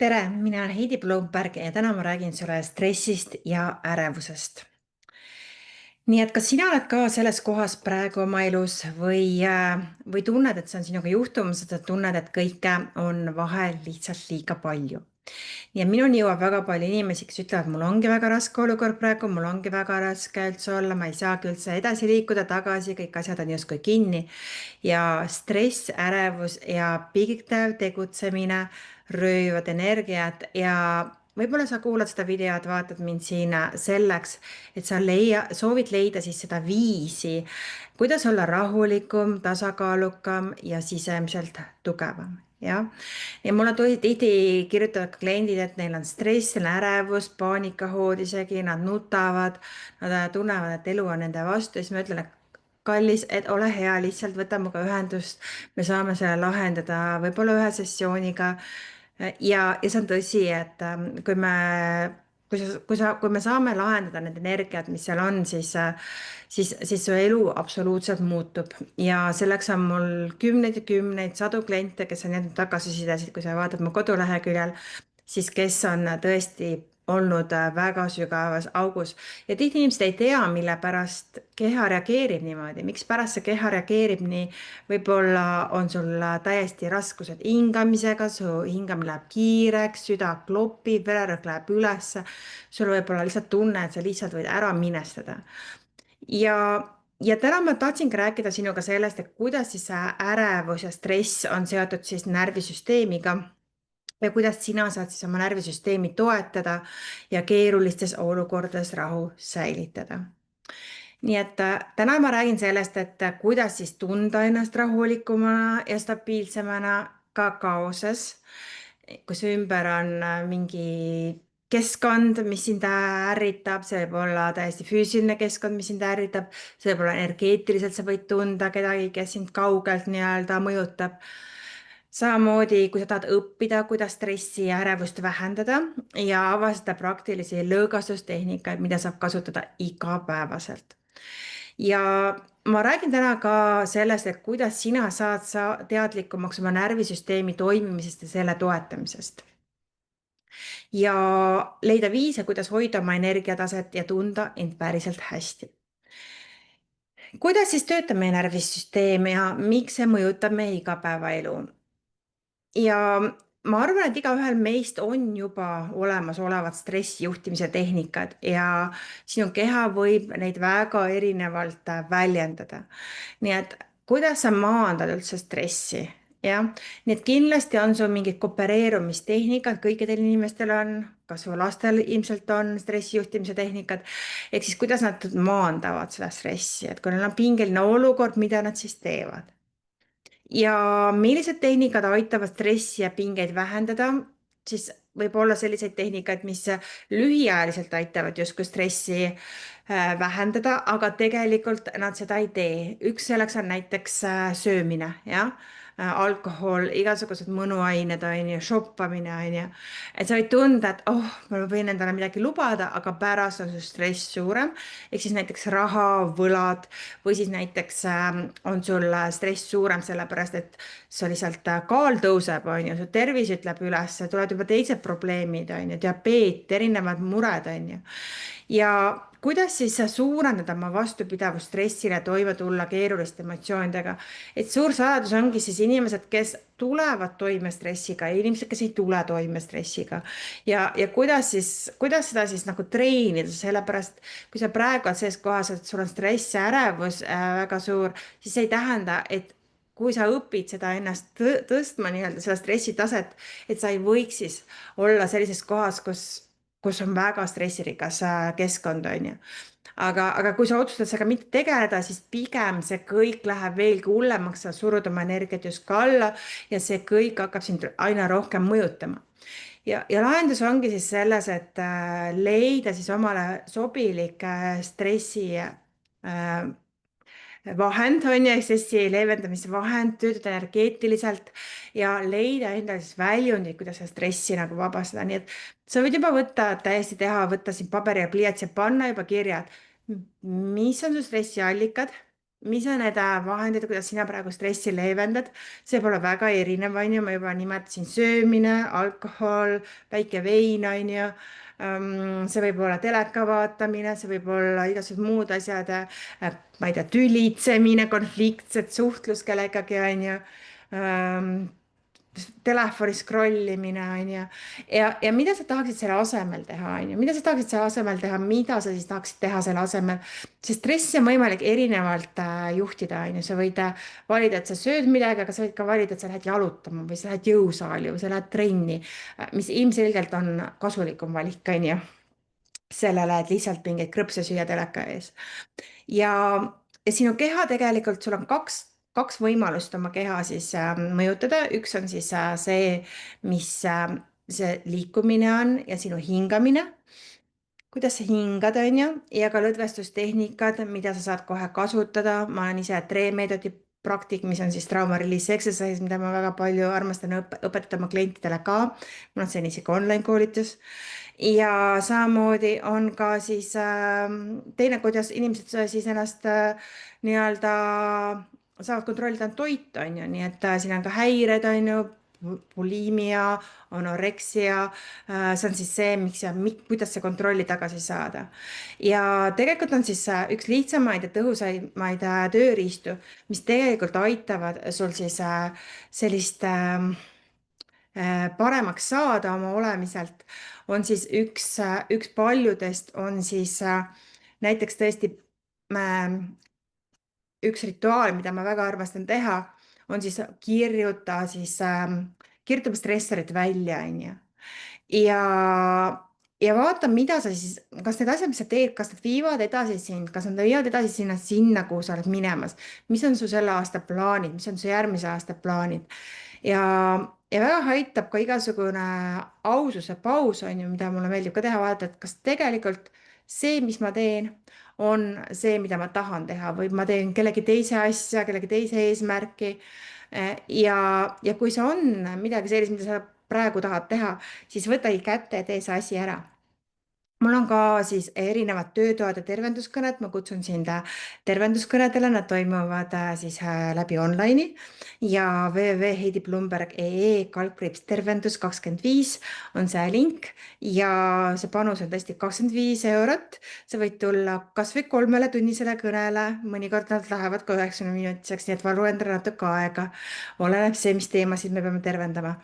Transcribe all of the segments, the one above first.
tere, mina olen Heidi Blomberg ja täna ma räägin sulle stressist ja ärevusest. Nii et kas sina oled ka selles kohas praegu oma elus või tunned, et see on sinuga juhtumas, et sa tunned, et kõike on vahel lihtsalt liiga palju? Ja minuni jõuab väga palju inimesi, kes ütlevad, mul ongi väga raske olukord praegu, mul ongi väga raske üldse olla, ma ei saagi üldse edasi liikuda tagasi, kõik asjad on justkui kinni. Ja stress, ärevus ja pidev tegutsemine röövivad energiat ja võib-olla sa kuulad seda videot, vaatad mind siin selleks, et sa soovid leida siis seda viisi, kuidas olla rahulikum, tasakaalukam ja sisemiselt tugevam. Jah, ja mulle tihti kirjutavad ka kliendid, et neil on stress, neil on ärevus, paanikahood isegi, nad nutavad, nad tunnevad, et elu on nende vastu ja siis ma ütlen, et kallis, et ole hea, lihtsalt võta minuga ühendust, me saame selle lahendada võib-olla ühe sessiooniga. Ja see on tõsi, et kui me saame lahendada need energiat, mis seal on, siis su elu absoluutselt muutub ja selleks on mul kümneid ja kümneid, sadu kliente, kes on jätnud tagasisidesid, kui sa vaatad mu koduleheküljel, siis kes on tõesti olnud väga sügavas augus ja tihti inimesed ei tea, mille pärast keha reageerib niimoodi, miks pärast see keha reageerib nii. Võib-olla on sul täiesti raskused hingamisega, su hingamine läheb kiireks, süda klopib, vererõhk läheb ülesse. sul võib olla lihtsalt tunne, et sa lihtsalt võid ära minestada. ja ja täna ma tahtsingi rääkida sinuga sellest, et kuidas siis see ärevus ja stress on seotud siis närvisüsteemiga ja kuidas sina saad siis oma närvisüsteemi toetada ja keerulistes olukordades rahu säilitada. Nii et täna ma räägin sellest, et kuidas siis tunda ennast rahulikumana ja stabiilsemana ka kaoses, kus ümber on mingi keskkond, mis sind ärritab, see võib olla täiesti füüsiline keskkond, mis sind ärritab, see võib olla energeetiliselt, sa võid tunda kedagi, kes sind kaugelt nii-öelda mõjutab. Samamoodi, kui sa tahad õppida, kuidas stressi ja ärevust vähendada ja avastada praktilisi lõõgastustehnikaid, mida saab kasutada igapäevaselt. Ja ma räägin täna ka sellest, et kuidas sina saad teadlikumaks oma närvisüsteemi toimimisest ja selle toetamisest. Ja leida viise, kuidas hoida oma energiataset ja tunda end päriselt hästi. Kuidas siis töötab meie närvisüsteem ja miks see mõjutab meie igapäevaelu? Ja ma arvan, et igaühel meist on juba olemasolevad stressijuhtimise tehnikad ja sinu keha võib neid väga erinevalt väljendada. Nii et kuidas sa maandad üldse stressi? Jah, nii et kindlasti on sul mingid koopereerumistehnikad, kõikidel inimestel on, kas su lastel ilmselt on stressijuhtimise tehnikad, ehk siis kuidas nad maandavad seda stressi, et kui neil on pingeline olukord, mida nad siis teevad. Ja millised tehnikad aitavad stressi ja pingeid vähendada, siis võib olla selliseid tehnikaid, mis lühiajaliselt aitavad justkui stressi vähendada, aga tegelikult nad seda ei tee. Üks selleks on näiteks söömine, jah. Alkohol, igasugused mõnuained, on ju, shoppamine, on ju. Et sa võid tunda, et ma võin endale midagi lubada, aga pärast on su stress suurem. Ehk siis näiteks raha, võlad või siis näiteks on sul stress suurem sellepärast, et sa lihtsalt kaal tõuseb, on ju, su tervis ütleb üles, tulevad juba teised probleemid, on ju, diabeet, erinevad mured, on ju. Ja kuidas siis suurendada oma vastupidavust stressile, toime tulla keeruliste emotsioonidega? Et suur saladus ongi siis inimesed, kes tulevad toime stressiga ja inimesed, kes ei tule toime stressiga. Ja kuidas seda siis nagu treenida, sellepärast kui sa praegu oled selles kohas, et sul on stress ja ärevus väga suur, siis see ei tähenda, et kui sa õpid seda ennast tõstma nii-öelda seda stressitaset, et sa ei võiks siis olla sellises kohas, kus on väga stressirikas keskkond, on ju. Aga kui sa otsustad sellega mitte tegeleda, siis pigem see kõik läheb veelgi hullemaks, sa surud oma energiat just alla ja see kõik hakkab sind aina rohkem mõjutama. Ja lahendus ongi siis selles, et leida siis omale sobilik stressi vahend, on ju, ehk stressi leevendamise vahend, töötada energeetiliselt ja leida endale siis väljundid, kuidas seda stressi nagu vabastada, nii et sa võid juba võtta siin paberi ja pliiats ja panna juba kirja, et mis on su stressiallikad, mis on need vahendid, kuidas sina praegu stressi leevendad, see võib olla väga erinev, on ju, ma juba nimetasin söömine, alkohol, väike vein, on ju. See võib olla teleka vaatamine, see võib olla igasugused muud asjad, ma ei tea, tülitsemine, konfliktsed suhtlus kellegagi, on ju. Telefoni scrollimine, on ju. Ja mida sa tahaksid selle asemel teha, on ju, mida sa tahaksid selle asemel teha, mida sa siis tahaksid teha selle asemel, sest stressi on võimalik erinevalt juhtida, on ju, sa võid valida, et sa sööd midagi, aga sa võid ka valida, et sa lähed jalutama või sa lähed jõusaali või sa lähed trenni, mis ilmselgelt on kasulikum valik, on ju, sellele, et lihtsalt mingeid krõpse süüa teleka ees. ja, ja sinu keha tegelikult, sul on kaks võimalust oma keha siis mõjutada, üks on siis see, mis see liikumine on ja sinu hingamine, kuidas sa hingad, on ju, ja ka lõdvestustehnikad, mida sa saad kohe kasutada. Ma olen ise treemeetodi praktik, mis on siis trauma release exercise, mida ma väga palju armastan õpetada oma klientidele ka. mul on selline isegi online koolitus. Ja samamoodi on ka siis teine, kuidas inimesed siis ennast nii-öelda saavad kontrollida, on toit, on ju, nii et siin on ka häired, on ju, bulimia, anoreksia, see on siis see, miks ja kuidas see kontrolli tagasi saada. Ja tegelikult on siis üks lihtsamaid ja tõhusamaid tööriistu, mis tegelikult aitavad sul siis sellist paremaks saada oma olemiselt, on siis üks paljudest on siis näiteks tõesti üks rituaal, mida ma väga armastan teha, on siis kirjutame stressorid välja, on ju. ja, ja vaata, mida sa siis, kas need asjad, mis sa teed, kas nad viivad edasi sind, kas nad viivad edasi sinna, kuhu sa oled minemas, mis on su selle aasta plaanid, mis on su järgmise aasta plaanid. ja, ja väga aitab ka igasugune aususe paus, on ju, mida mulle meeldib ka teha, vaadata, et kas tegelikult see, mis ma teen, on see, mida ma tahan teha või ma teen kellegi teise asja, kellegi teise eesmärki. Ja kui see on midagi sellist, mida sa praegu tahad teha, siis võtagi kätte ja tee see asi ära. Mul on ka siis erinevad töötoad ja tervenduskõned, ma kutsun sind tervenduskõnedele, nad toimuvad siis läbi online'i ja www.heidiblumberg.ee/tervendus25 on see link ja see panus on tõesti 25 eurot. sa võid tulla kasvõi 3-tunnisele kõnele, mõnikord nad lähevad ka 90-minutiseks, nii et varu endale natuke aega. oleneb see, mis teemasid me peame tervendama.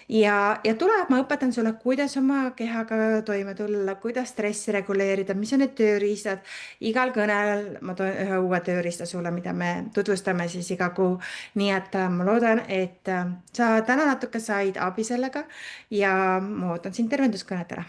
Ja tule, ma õpetan sulle, kuidas oma kehaga toime tulla, kuidas stressi reguleerida, mis on need tööriistad. igal kõnel ma toon ühe uue tööriista sulle, mida me tutvustame siis iga kuu. nii et ma loodan, et sa täna natuke said abi sellega ja ma ootan sind tervenduskõnedele.